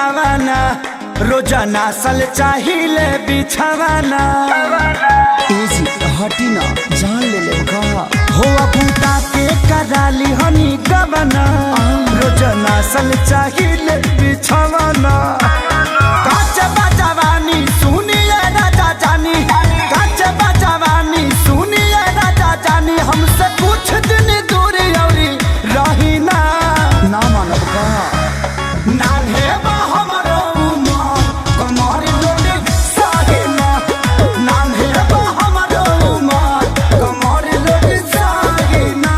गावाना रोजाना सल चाहिए बिछावाना एजी हटी ना जान ले ले का हो बूटा के कराली हनी गावाना रोजाना सल चाहिए बिछावाना काच बजवानी सुनिए राजा जानी काच बजवानी सुनिए राजा जानी हमसे कुछ दिन दूरी औरी रही ना मानव का नान्हे बा हमरो उमर कमर लोटे साहिना नान्हे बा हमरो उमर कमर लोटे साहिना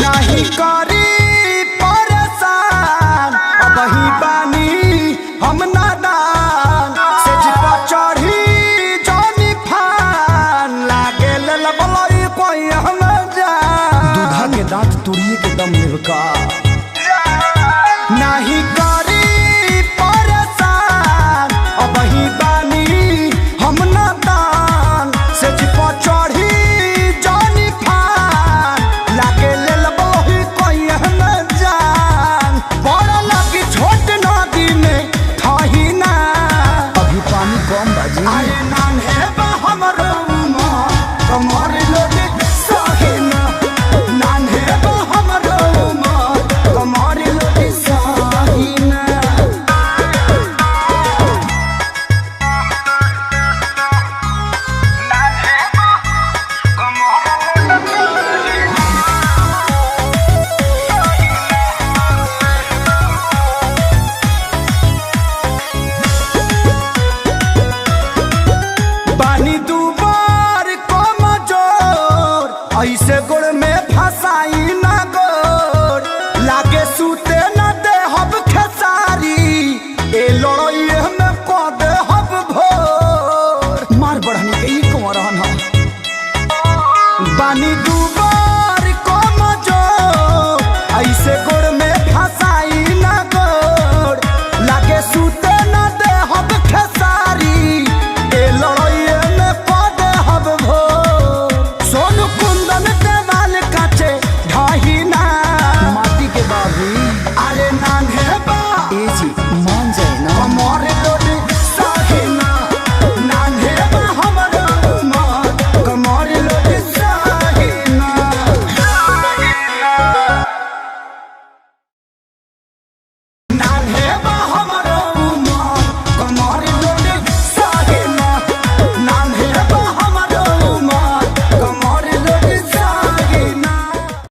नहीं करी परेशान अब ही बानी हम नादान से जिपा चढ़ी जानी फान लागे ललबलई कोई हम जान दूधा के दांत तुड़िए के दम लेव का नहीं करी परेशान अब ही बानी हम नादान से जिपा चढ़ी जानी फान लागे ललबलई कोई हम जान बड़ा लगी छोट नदी में थाही ना अभी पानी कम बाजी अरे नान्हे बा हमरो उमर कमर लोटे साहिना नान्हे बा हमरो उमर कमर लोटे साहिना पानी दुबार कम जोर ऐसे गोड़ में फसाई ना गो